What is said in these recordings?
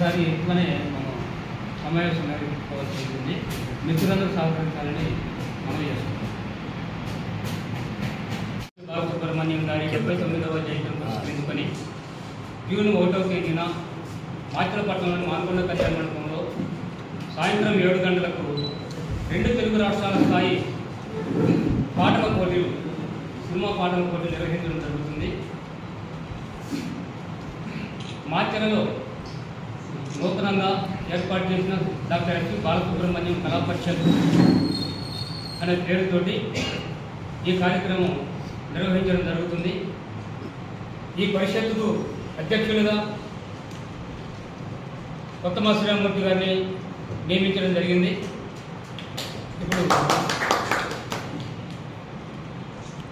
మరొకసారి ఎక్కువనే మనం సమావేశం నిర్వహించుకోవాల్సి ఉంటుంది. మిత్రులందరూ సహకరించాలని మనం చేస్తున్నాం. బాలసుబ్రహ్మణ్యం గారి 79వ జయంతిని పురస్కరించుకొని జూన్ 1వ తేదీన మాచిలపట్నంలోని మానకొండ కళ్యాణ మండపంలో సాయంత్రం 7 గంటలకు 2 తెలుగు రాష్ట్రాల స్థాయి పాటల పోటీలు, సినిమా పాటల పోటీలు నిర్వహించడం జరుగుతుంది. మాచర్లలో నూతనంగా ఏర్పాటు చేసిన డాక్టర్ ఎస్పి బాలసుబ్రహ్మణ్యం కళా పరిషత్ అనే పేరుతోటి ఈ కార్యక్రమం నిర్వహించడం జరుగుతుంది. ఈ పరిషత్తుకు అధ్యక్షులుగా కొత్తమా శ్రీరామూర్తి గారిని నియమించడం జరిగింది. ఇప్పుడు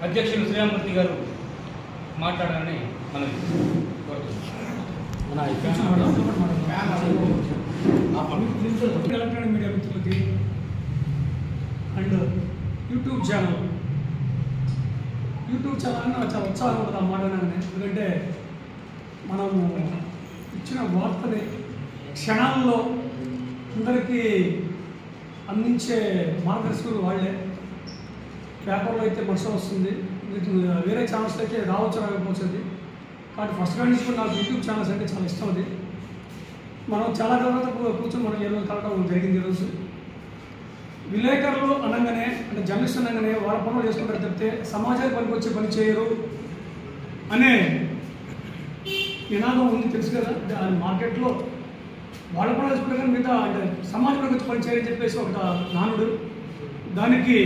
అధ్యక్షులు శ్రీరామూర్తి గారు మాట్లాడాలని మనం కోరుతున్నాం. ఎలక్ట్రానిక్ మీడియా మిత్రులకి అండ్ యూట్యూబ్ ఛానల్ నాకు చాలా ఉత్సాహం ఉంటుంది ఆ మాట్లాడాలని. ఎందుకంటే మనము ఇచ్చిన వార్తని క్షణాల్లో అందరికీ అందించే మార్గదర్శకులు వాళ్ళే. పేపర్లో అయితే వర్షం వస్తుంది, వేరే ఛానల్స్ అయితే రావచ్చు రాకపోతుంది. కాబట్టి ఫస్ట్ నుంచి కూడా నాకు యూట్యూబ్ ఛానల్స్ అంటే చాలా ఇష్టం. అది మనం చాలా తర్వాత కూర్చొని మనం ఏ రోజు కలవడం జరిగింది. ఈరోజు విలేకరులు అనగానే, అంటే జర్నలిస్ట్ అనగానే వాళ్ళ పనులు చేసుకుంటారు తప్పితే సమాజానికి పనికొచ్చే పని చేయరు అనే నినాదం ఉంది, తెలుసు కదా. అంటే మార్కెట్లో వాళ్ళ పనులు చేసుకుంటే కానీ మిగతా అంటే సమాజంలోకి వచ్చి పని చేయని చెప్పేసి ఒక నానుడు. దానికి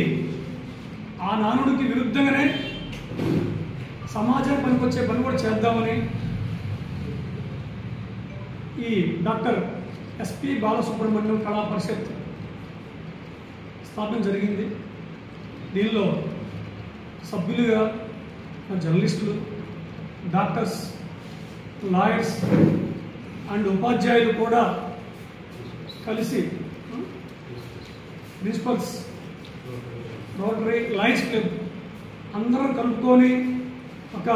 ఆ నానుడికి విరుద్ధంగానే సమాజానికి పనికొచ్చే పని కూడా చేద్దామని ఈ డాక్టర్ ఎస్పి బాలసుబ్రహ్మణ్యం కళా పరిషత్ స్థాపన జరిగింది. దీనిలో సభ్యులుగా జర్నలిస్టులు, డాక్టర్స్, లాయర్స్ అండ్ ఉపాధ్యాయులు కూడా కలిసి, ప్రిన్సిపల్స్, రోటరీ, లయన్స్ క్లబ్ అందరం కలుపుకొని ఒక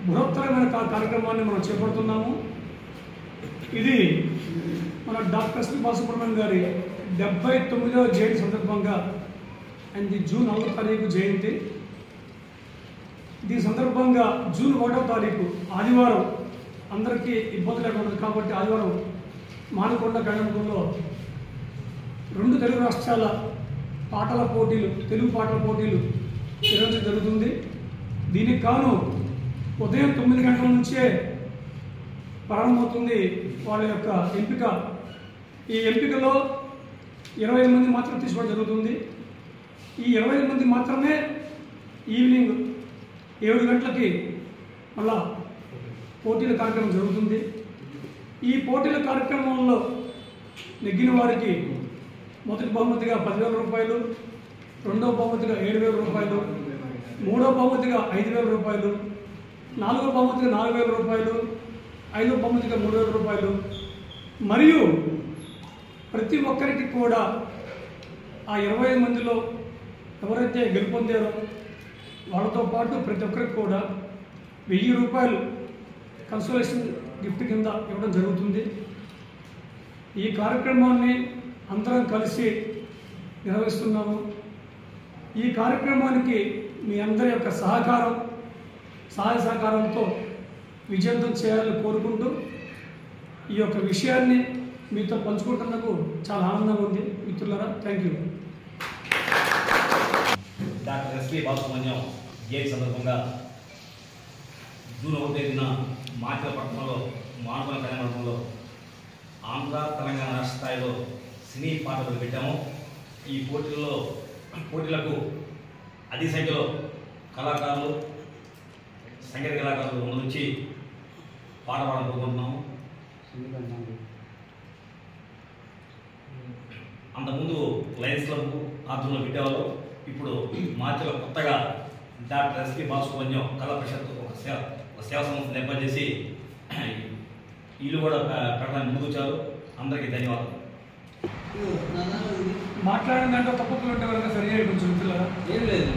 బృహత్తరమైన కార్యక్రమాన్ని మనం చేపడుతున్నాము. ఇది మన డాక్టర్ ఎస్పి బాలసుబ్రహ్మణ్యం గారి 79వ జయంతి సందర్భంగా అండ్ జూన్ 4వ తారీఖు జయంతి. దీని సందర్భంగా జూన్ 1వ తారీఖు ఆదివారం అందరికీ ఇబ్బంది లేకుండా కాబట్టి ఆదివారం మానకొండ కళ్యాణంలో 2 తెలుగు రాష్ట్రాల పాటల పోటీలు, తెలుగు పాటల పోటీలు నిర్వహించడం జరుగుతుంది. దీనికి కాను ఉదయం 9 గంటల నుంచే ప్రారంభమవుతుంది వాళ్ళ యొక్క ఎంపిక. ఈ ఎంపికలో 25 మంది మాత్రం తీసుకోవడం జరుగుతుంది. ఈ 25 మంది మాత్రమే ఈవినింగ్ 7 గంటలకి మళ్ళా పోటీల కార్యక్రమం జరుగుతుంది. ఈ పోటీల కార్యక్రమంలో నెగ్గిన వారికి మొదటి బహుమతిగా 10,000 రూపాయలు, రెండవ బహుమతిగా 7,000 రూపాయలు, మూడవ బహుమతిగా 5,000 రూపాయలు, నాలుగవ బహుమతిగా 4,000 రూపాయలు, ఐదవ బహుమతిగా 3,000 రూపాయలు మరియు ప్రతి ఒక్కరికి కూడా ఆ 25 మందిలో ఎవరైతే గెలుపొందారో వాళ్ళతో పాటు ప్రతి ఒక్కరికి కూడా 1,000 రూపాయలు కన్సోలేషన్ గిఫ్ట్ కింద ఇవ్వడం జరుగుతుంది. ఈ కార్యక్రమాన్ని అందరం కలిసి నిర్వహిస్తున్నాము. ఈ కార్యక్రమానికి మీ అందరి యొక్క సహాయ సహకారంతో విజయవంతం చేయాలని కోరుకుంటూ ఈ యొక్క విషయాన్ని మీతో పంచుకుంటున్నందుకు చాలా ఆనందంగా ఉంది. మిత్రులారా, thank you. Doctor SP Balasubrahmanyam జయంతి సందర్భంగా జూన్ 1వ తేదీన మాచిలపట్నంలో మానకొండ కళ్యాణ మండపంలో ఆంధ్ర తెలంగాణ రాష్ట్ర స్థాయిలో సినీ పాటలు పెట్టాము. ఈ పోటీలకు అధిక సంఖ్యలో కళాకారులు, సంగీత కళాకారులు ముందుంచి పాట పాడాలనుకుంటున్నాము. అంతకుముందు లయన్స్ క్లబ్ ఆధ్వర్యంలో పెట్టేవాళ్ళు. ఇప్పుడు మార్చిలో కొత్తగా డాక్టర్ ఎస్పి బాలసుబ్రహ్మణ్యం కళా పరిషత్ ఒక సేవా సంస్థ ఏర్పాటు చేసి వీళ్ళు కూడా పెట్టడానికి ముందుకొచ్చారు. అందరికీ ధన్యవాదాలు. మాట్లాడిన దాంట్లో తప్పులు ఉంటే కనుక సరి చేయండి కొంచెం మిత్రులారా. ఏం లేదు,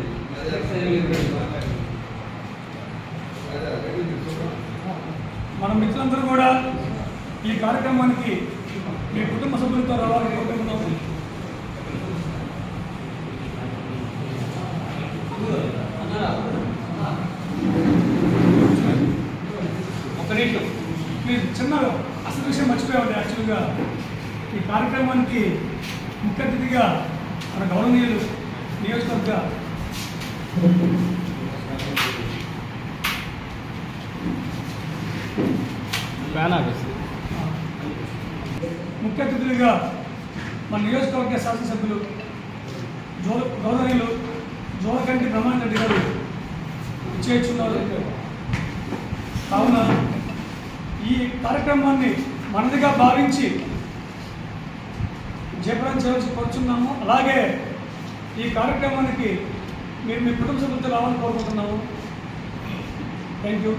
మన మిత్రులందరూ కూడా ఈ కార్యక్రమానికి మీ కుటుంబ సభ్యులతో రావాలని కోరుకుంటున్నాము. ఒక్క నిమిషం మీరు చిన్న అసలు విషయం మర్చిపోయామండి. యాక్చువల్గా ఈ కార్యక్రమానికి ముఖ్య అతిథిగా మన గౌరవనీయులు నియోజకవర్గ ముఖ్య అతిథులుగా మన నియోజకవర్గ శాసనసభ్యులు గౌరవనీయులు జోలకంటి బ్రహ్మానంద రెడ్డి గారు ఇచ్చేస్తున్నారు. కావున ఈ కార్యక్రమాన్ని మనదిగా భావించి జయప్రదం చేయవలసి కోరుచున్నాము. అలాగే ఈ కార్యక్రమానికి మీరు మీ కుటుంబ సభ్యులతో రావాలని కోరుకుంటున్నాము. Thank you.